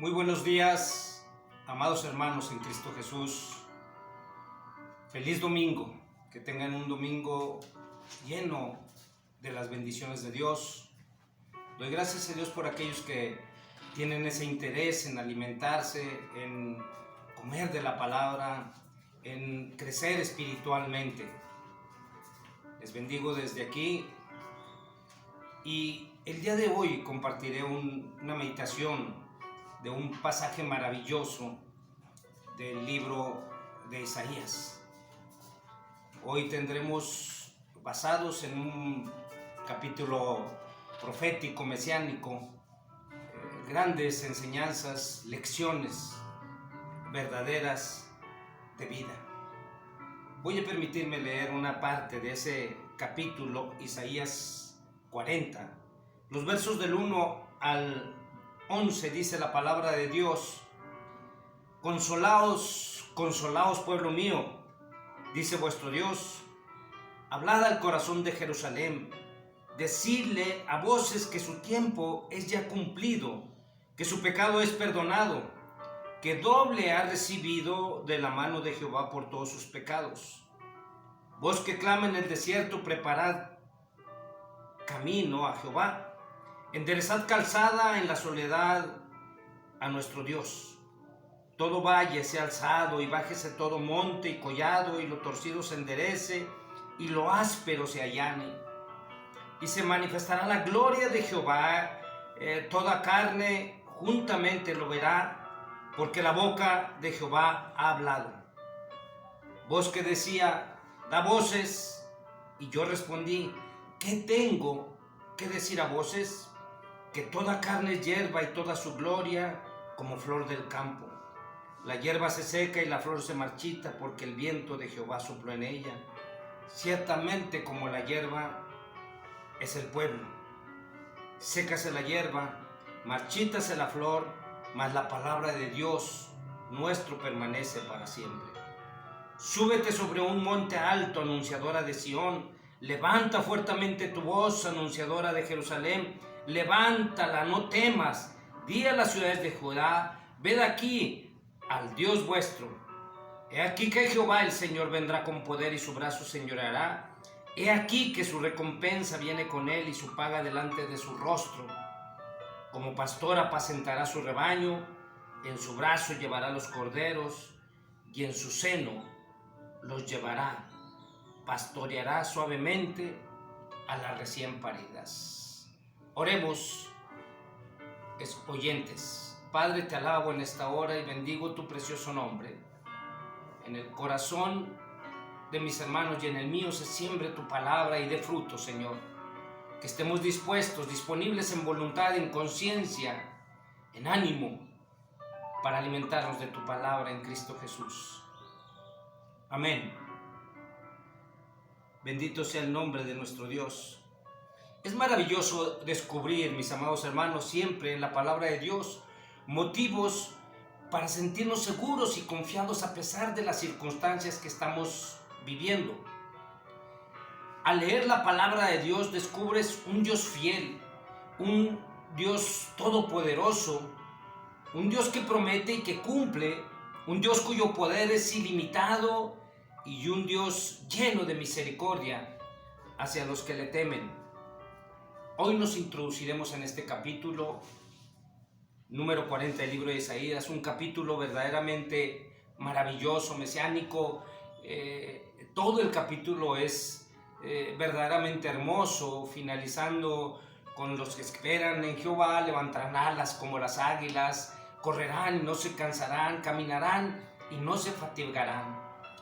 Muy buenos días, amados hermanos en Cristo Jesús. Feliz domingo, que tengan un domingo lleno de las bendiciones de Dios. Doy gracias a Dios por aquellos que tienen ese interés en alimentarse, en comer de la palabra, en crecer espiritualmente. Les bendigo desde aquí y el día de hoy compartiré una meditación de un pasaje maravilloso del libro de Isaías. Hoy tendremos, basados en un capítulo profético, mesiánico, grandes enseñanzas, lecciones verdaderas de vida. Voy a permitirme leer una parte de ese capítulo, Isaías 40. Los versos del 1 al 11 dice la palabra de Dios: Consolaos, consolaos, pueblo mío, dice vuestro Dios. Hablad al corazón de Jerusalén, decidle a voces que su tiempo es ya cumplido, que su pecado es perdonado, que doble ha recibido de la mano de Jehová por todos sus pecados. Vos que clama en el desierto, preparad camino a Jehová, enderezad calzada en la soledad a nuestro Dios. Todo valle sea alzado y bájese todo monte y collado, y lo torcido se enderece y lo áspero se allane. Y se manifestará la gloria de Jehová, toda carne juntamente lo verá, porque la boca de Jehová ha hablado. Voz que decía, da voces, y yo respondí, ¿qué tengo que decir a voces? Que toda carne es hierba y toda su gloria como flor del campo. La hierba se seca y la flor se marchita, porque el viento de Jehová sopló en ella. Ciertamente como la hierba es el pueblo. Sécase la hierba, marchítase la flor, mas la palabra de Dios nuestro permanece para siempre. Súbete sobre un monte alto, anunciadora de Sión. Levanta fuertemente tu voz, anunciadora de Jerusalén. Levántala, no temas. Di a las ciudades de Judá, ved aquí al Dios vuestro. He aquí que Jehová el Señor vendrá con poder y su brazo señoreará. He aquí que su recompensa viene con él y su paga delante de su rostro. Como pastor apacentará su rebaño, en su brazo llevará los corderos y en su seno los llevará. Pastoreará suavemente a las recién paridas. Oremos, oyentes. Padre, te alabo en esta hora y bendigo tu precioso nombre. En el corazón de mis hermanos y en el mío se siembre tu palabra y dé fruto, Señor. Que estemos dispuestos, disponibles en voluntad, en conciencia, en ánimo, para alimentarnos de tu palabra en Cristo Jesús. Amén. Bendito sea el nombre de nuestro Dios. Es maravilloso descubrir, mis amados hermanos, siempre en la palabra de Dios, motivos para sentirnos seguros y confiados a pesar de las circunstancias que estamos viviendo. Al leer la palabra de Dios descubres un Dios fiel, un Dios todopoderoso, un Dios que promete y que cumple, un Dios cuyo poder es ilimitado y un Dios lleno de misericordia hacia los que le temen. Hoy nos introduciremos en este capítulo número 40 del libro de Isaías, un capítulo verdaderamente maravilloso, mesiánico. Todo el capítulo es verdaderamente hermoso, finalizando con los que esperan en Jehová, levantarán alas como las águilas, correrán y no se cansarán, caminarán y no se fatigarán.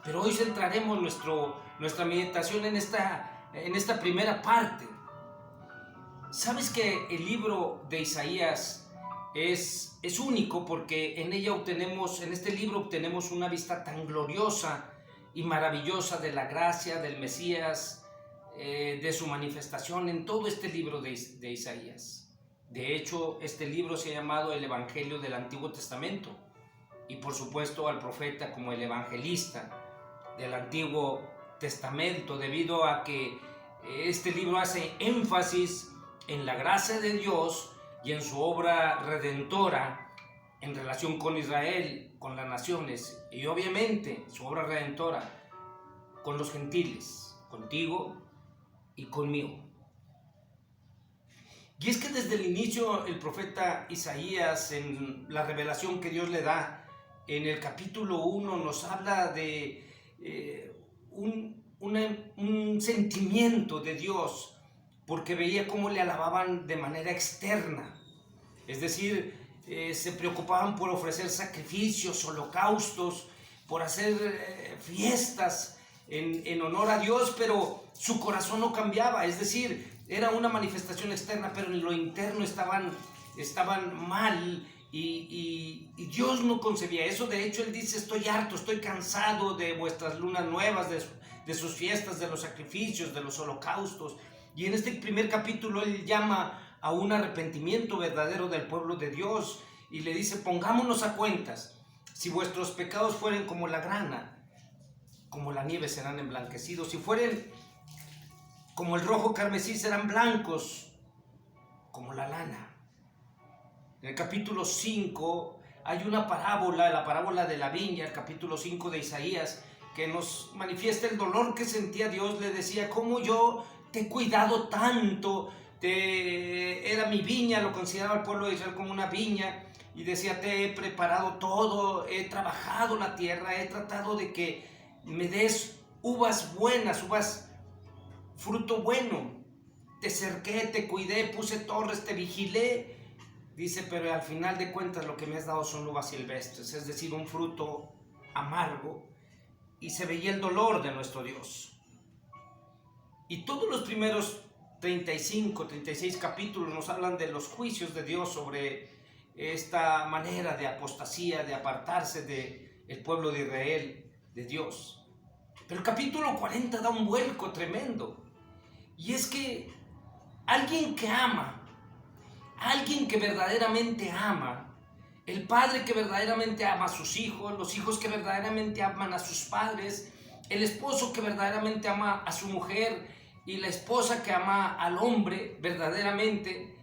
Pero hoy centraremos nuestra meditación en esta primera parte. ¿Sabes que el libro de Isaías es único porque en este libro obtenemos una vista tan gloriosa y maravillosa de la gracia del Mesías, de su manifestación en todo este libro de Isaías? De hecho, este libro se ha llamado el Evangelio del Antiguo Testamento y por supuesto al profeta como el evangelista del Antiguo Testamento, debido a que este libro hace énfasis en la gracia de Dios y en su obra redentora en relación con Israel, con las naciones y obviamente su obra redentora con los gentiles, contigo y conmigo. Y es que desde el inicio el profeta Isaías, en la revelación que Dios le da, en el capítulo 1 nos habla de un sentimiento de Dios, porque veía cómo le alababan de manera externa. Es decir, se preocupaban por ofrecer sacrificios, holocaustos, por hacer fiestas en honor a Dios, pero su corazón no cambiaba. Es decir, era una manifestación externa, pero en lo interno estaban mal y Dios no concebía eso. De hecho, Él dice: estoy harto, estoy cansado de vuestras lunas nuevas, de sus fiestas, de los sacrificios, de los holocaustos. Y en este primer capítulo Él llama a un arrepentimiento verdadero del pueblo de Dios y le dice: pongámonos a cuentas. Si vuestros pecados fueren como la grana, como la nieve serán emblanquecidos. Si fueren como el rojo carmesí, serán blancos como la lana. En el capítulo 5 hay una parábola, la parábola de la viña, el capítulo 5 de Isaías, que nos manifiesta el dolor que sentía Dios. Le decía: cómo yo te he cuidado tanto, era mi viña, lo consideraba el pueblo de Israel como una viña, y decía: te he preparado todo, he trabajado la tierra, he tratado de que me des uvas buenas, fruto bueno, te cerqué, te cuidé, puse torres, te vigilé. Dice: pero al final de cuentas lo que me has dado son uvas silvestres, es decir, un fruto amargo. Y se veía el dolor de nuestro Dios. Y todos los primeros 35, 36 capítulos nos hablan de los juicios de Dios sobre esta manera de apostasía, de apartarse del pueblo de Israel, de Dios. Pero el capítulo 40 da un vuelco tremendo. Y es que alguien que ama, alguien que verdaderamente ama, el padre que verdaderamente ama a sus hijos, los hijos que verdaderamente aman a sus padres, el esposo que verdaderamente ama a su mujer y la esposa que ama al hombre verdaderamente,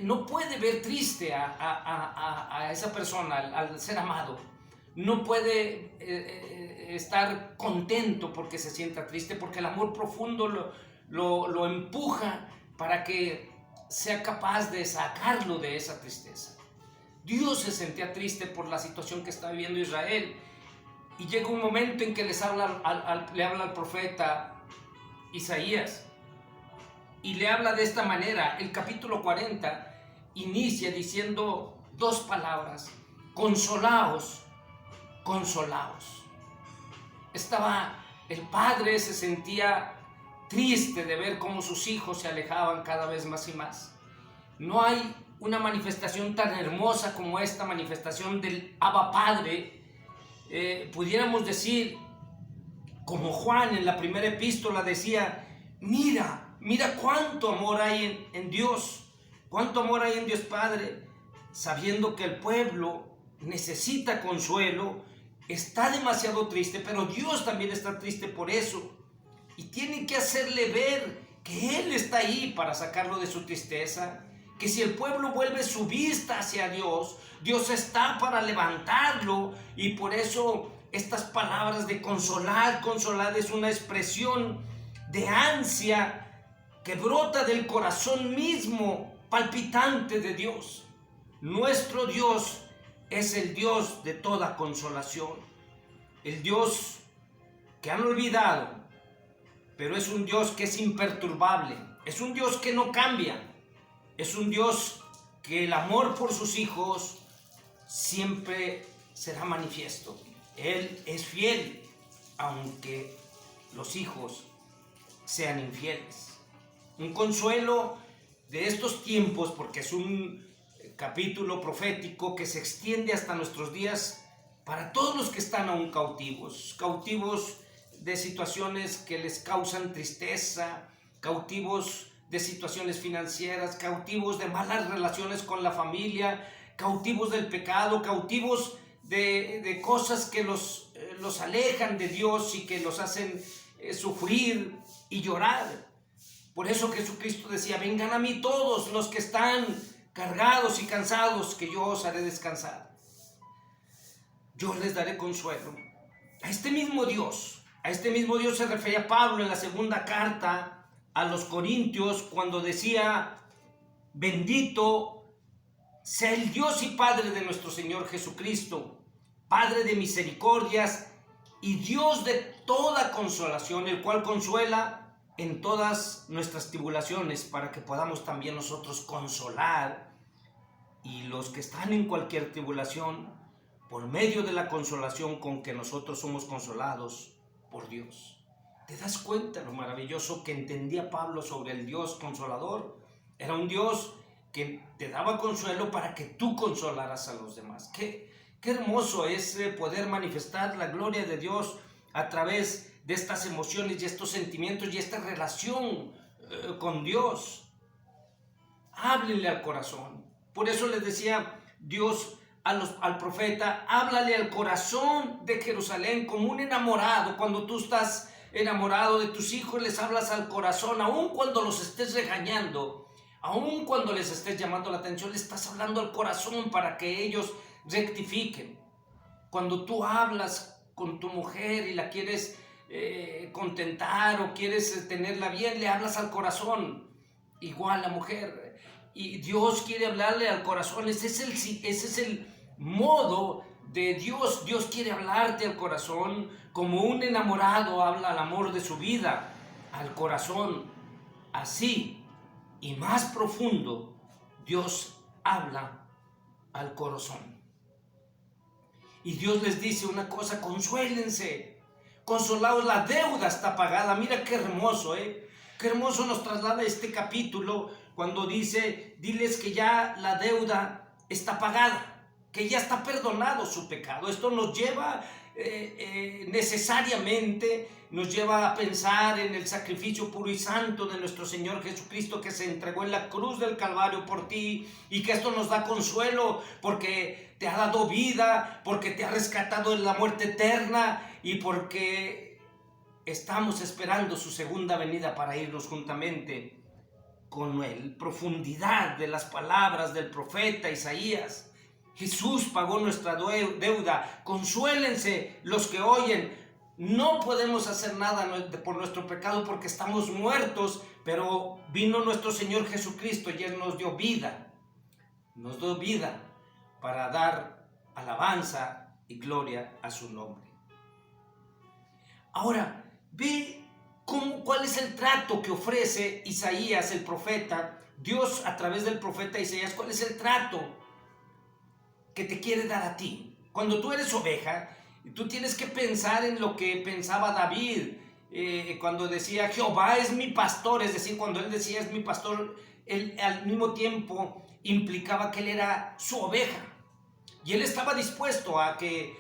no puede ver triste a esa persona, al ser amado. No puede estar contento porque se sienta triste, porque el amor profundo lo empuja para que sea capaz de sacarlo de esa tristeza. Dios se sentía triste por la situación que está viviendo Israel, y llega un momento en que le habla al profeta Isaías y le habla de esta manera. El capítulo 40 inicia diciendo dos palabras: consolaos, consolaos. El padre se sentía triste de ver cómo sus hijos se alejaban cada vez más y más. No hay una manifestación tan hermosa como esta manifestación del Abba Padre. Pudiéramos decir, como Juan en la primera epístola decía: mira cuánto amor hay en Dios, cuánto amor hay en Dios Padre, sabiendo que el pueblo necesita consuelo, está demasiado triste, pero Dios también está triste por eso, y tiene que hacerle ver que Él está ahí para sacarlo de su tristeza, que si el pueblo vuelve su vista hacia Dios, Dios está para levantarlo. Y por eso estas palabras de consolar es una expresión de ansia que brota del corazón mismo palpitante de Dios. Nuestro Dios es el Dios de toda consolación, el Dios que han olvidado, pero es un Dios que es imperturbable, es un Dios que no cambia, es un Dios que el amor por sus hijos siempre será manifiesto. Él es fiel, aunque los hijos sean infieles. Un consuelo de estos tiempos, porque es un capítulo profético que se extiende hasta nuestros días para todos los que están aún cautivos de situaciones que les causan tristeza, cautivos de situaciones financieras, cautivos de malas relaciones con la familia, cautivos del pecado, cautivos de cosas que los alejan de Dios y que los hacen sufrir y llorar. Por eso Jesucristo decía: vengan a mí todos los que están cargados y cansados, que yo os haré descansar. Yo les daré consuelo. A este mismo Dios se refería Pablo en la segunda carta a los Corintios cuando decía: bendito sea el Dios y Padre de nuestro Señor Jesucristo, Padre de misericordias y Dios de toda consolación, el cual consuela en todas nuestras tribulaciones, para que podamos también nosotros consolar y los que están en cualquier tribulación, por medio de la consolación con que nosotros somos consolados por Dios. ¿Te das cuenta lo maravilloso que entendía Pablo sobre el Dios consolador? Era un Dios que te daba consuelo para que tú consolaras a los demás. Qué hermoso es poder manifestar la gloria de Dios a través de estas emociones y estos sentimientos y esta relación con Dios. Háblenle al corazón. Por eso les decía Dios al profeta: háblale al corazón de Jerusalén como un enamorado. Cuando tú estás enamorado de tus hijos, les hablas al corazón, aun cuando los estés regañando, aun cuando les estés llamando la atención, les estás hablando al corazón para que ellos rectifiquen. Cuando tú hablas con tu mujer y la quieres contentar o quieres tenerla bien, le hablas al corazón. Igual la mujer, y Dios quiere hablarle al corazón. Ese es el modo de Dios. Dios quiere hablarte al corazón como un enamorado habla al amor de su vida, al corazón. Así y más profundo, Dios habla al corazón. Y Dios les dice una cosa: consuélense, consolados, la deuda está pagada. Mira qué hermoso, qué hermoso nos traslada este capítulo cuando dice: diles que ya la deuda está pagada, que ya está perdonado su pecado. Esto nos lleva necesariamente, nos lleva a pensar en el sacrificio puro y santo de nuestro Señor Jesucristo, que se entregó en la cruz del Calvario por ti, y que esto nos da consuelo porque te ha dado vida, porque te ha rescatado de la muerte eterna y porque estamos esperando su segunda venida para irnos juntamente con él. Profundidad de las palabras del profeta Isaías. Jesús pagó nuestra deuda. Consuélense los que oyen. No podemos hacer nada por nuestro pecado porque estamos muertos, pero vino nuestro Señor Jesucristo y Él nos dio vida. Nos dio vida para dar alabanza y gloria a su nombre. Ahora, ve cuál es el trato que ofrece Isaías, el profeta. Dios, a través del profeta Isaías, ¿cuál es el trato que te quiere dar a ti? Cuando tú eres oveja, tú tienes que pensar en lo que pensaba David cuando decía: Jehová es mi pastor. Es decir, cuando él decía es mi pastor, él al mismo tiempo implicaba que él era su oveja. Y él estaba dispuesto a que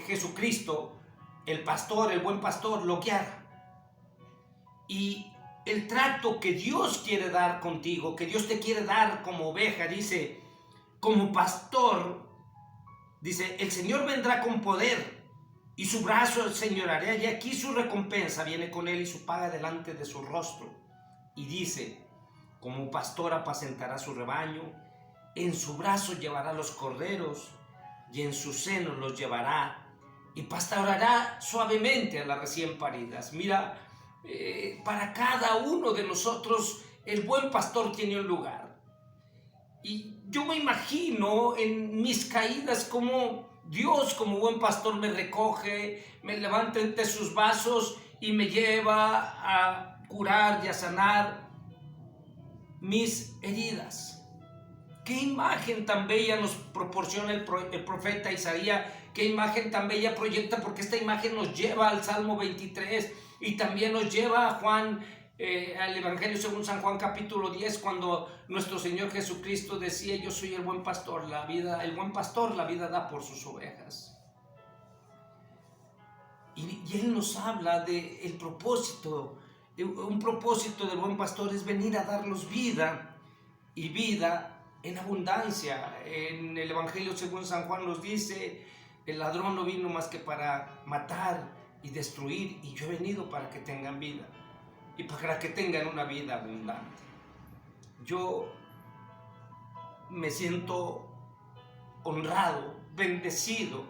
Jesucristo, el pastor, el buen pastor, lo guiara. Y el trato que Dios quiere dar contigo, que Dios te quiere dar como oveja, dice: como pastor, dice, el Señor vendrá con poder y su brazo señoreará, y aquí su recompensa viene con él y su paga delante de su rostro. Y dice: como pastor apacentará su rebaño, en su brazo llevará los corderos y en su seno los llevará, y pastoreará suavemente a las recién paridas. Mira, para cada uno de nosotros el buen pastor tiene un lugar. Y yo me imagino en mis caídas como Dios, como buen pastor, me recoge, me levanta entre sus brazos y me lleva a curar y a sanar mis heridas. Qué imagen tan bella nos proporciona el profeta Isaías, qué imagen tan bella proyecta, porque esta imagen nos lleva al Salmo 23 y también nos lleva a Juan, al Evangelio según San Juan capítulo 10, cuando nuestro Señor Jesucristo decía: yo soy el buen pastor, el buen pastor la vida da por sus ovejas. Y Él nos habla del propósito, un propósito del buen pastor es venir a darnos vida y vida en abundancia. En el Evangelio según San Juan nos dice: el ladrón no vino más que para matar y destruir, y yo he venido para que tengan vida y para que tengan una vida abundante. Yo me siento honrado, bendecido,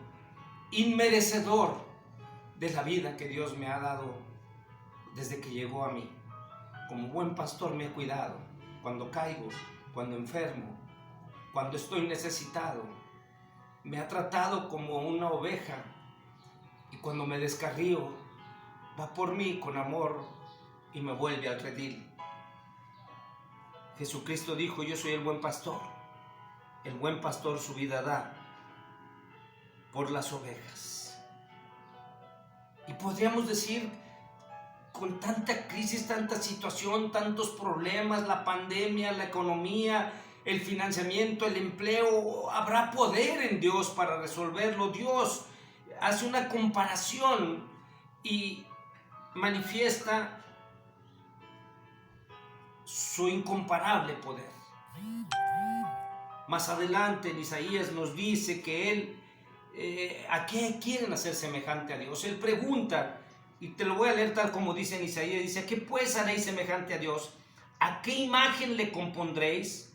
inmerecedor de la vida que Dios me ha dado desde que llegó a mí. Como buen pastor me ha cuidado cuando caigo, cuando enfermo, cuando estoy necesitado. Me ha tratado como una oveja y cuando me descarrío, va por mí con amor y me vuelve al redil. Jesucristo dijo: yo soy el buen pastor. El buen pastor su vida da por las ovejas. Y podríamos decir, con tanta crisis, tanta situación, tantos problemas, la pandemia, la economía, el financiamiento, el empleo, habrá poder en Dios para resolverlo. Dios hace una comparación y manifiesta su incomparable poder. Más adelante en Isaías nos dice que Él, ¿a qué quieren hacer semejante a Dios? Él pregunta, y te lo voy a leer tal como dice en Isaías, dice: ¿a qué pues haréis semejante a Dios? ¿A qué imagen le compondréis?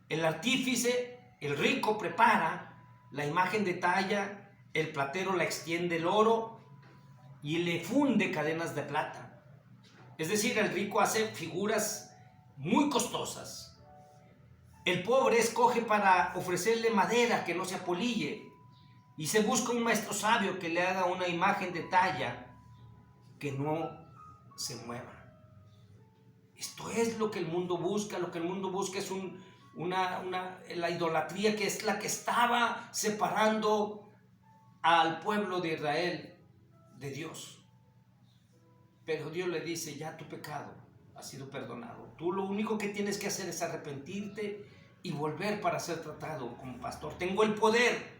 El artífice, el rico, prepara la imagen de talla, el platero la extiende el oro y le funde cadenas de plata. Es decir, el rico hace figuras muy costosas. El pobre escoge para ofrecerle madera que no se apolille y se busca un maestro sabio que le haga una imagen de talla que no se mueva. Esto es lo que el mundo busca. Lo que el mundo busca es la idolatría, que es la que estaba separando al pueblo de Israel de Dios. Pero Dios le dice: ya tu pecado ha sido perdonado. Tú lo único que tienes que hacer es arrepentirte y volver para ser tratado como pastor. Tengo el poder.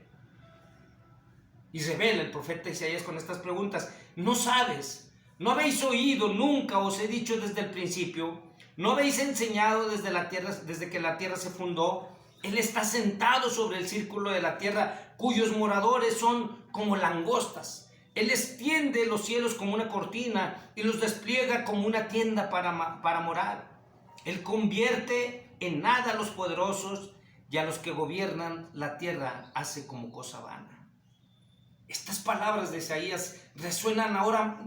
Y revela el profeta Isaías con estas preguntas: ¿no sabes? ¿No habéis oído? Nunca os he dicho desde el principio. ¿No habéis enseñado desde que la tierra se fundó? Él está sentado sobre el círculo de la tierra, cuyos moradores son como langostas. Él extiende los cielos como una cortina y los despliega como una tienda para morar. Él convierte en nada a los poderosos y a los que gobiernan la tierra hace como cosa vana. Estas palabras de Isaías resuenan ahora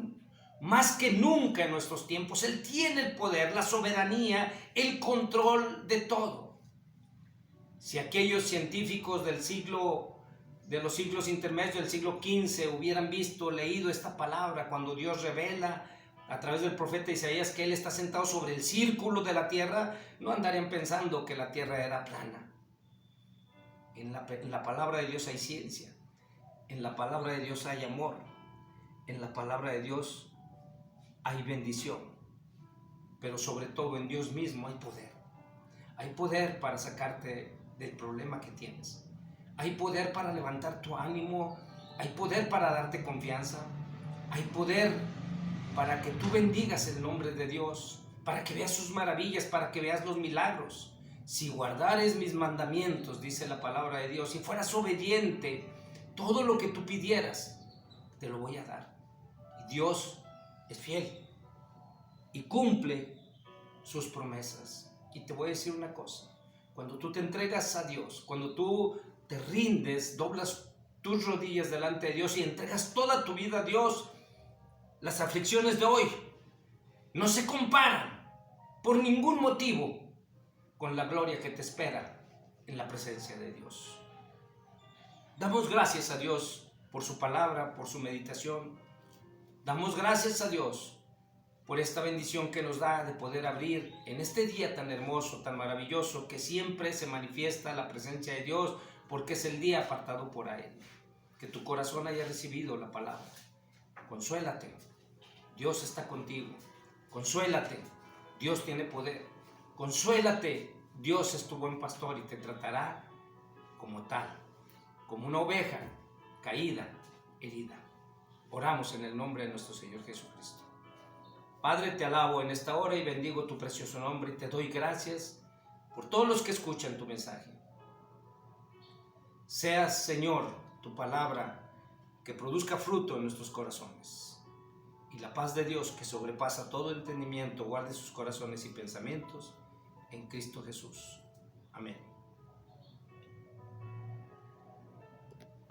más que nunca en nuestros tiempos. Él tiene el poder, la soberanía, el control de todo. Si aquellos científicos de los siglos intermedios del siglo XV hubieran leído esta palabra cuando Dios revela a través del profeta Isaías que Él está sentado sobre el círculo de la tierra, no andarían pensando que la tierra era plana. En la palabra de Dios hay ciencia, en la palabra de Dios hay amor, en la palabra de Dios hay bendición, pero sobre todo en Dios mismo hay poder. Hay poder para sacarte del problema que tienes. Hay poder para levantar tu ánimo. Hay poder para darte confianza. Hay poder para que tú bendigas el nombre de Dios, para que veas sus maravillas, para que veas los milagros. Si guardares mis mandamientos, dice la palabra de Dios, si fueras obediente, todo lo que tú pidieras, te lo voy a dar. Y Dios es fiel y cumple sus promesas. Y te voy a decir una cosa: cuando tú te entregas a Dios, cuando tú te rindes, doblas tus rodillas delante de Dios y entregas toda tu vida a Dios, las aflicciones de hoy no se comparan por ningún motivo con la gloria que te espera en la presencia de Dios. Damos gracias a Dios por su palabra, por su meditación. Damos gracias a Dios por esta bendición que nos da de poder abrir en este día tan hermoso, tan maravilloso, que siempre se manifiesta la presencia de Dios, porque es el día apartado por Él. Que tu corazón haya recibido la palabra. Consuélate, Dios está contigo. Consuélate, Dios tiene poder. Consuélate, Dios es tu buen pastor y te tratará como tal, como una oveja caída, herida. Oramos en el nombre de nuestro Señor Jesucristo. Padre, te alabo en esta hora y bendigo tu precioso nombre y te doy gracias por todos los que escuchan tu mensaje. Seas, Señor, tu palabra que produzca fruto en nuestros corazones. Y la paz de Dios, que sobrepasa todo entendimiento, guarde sus corazones y pensamientos en Cristo Jesús. Amén.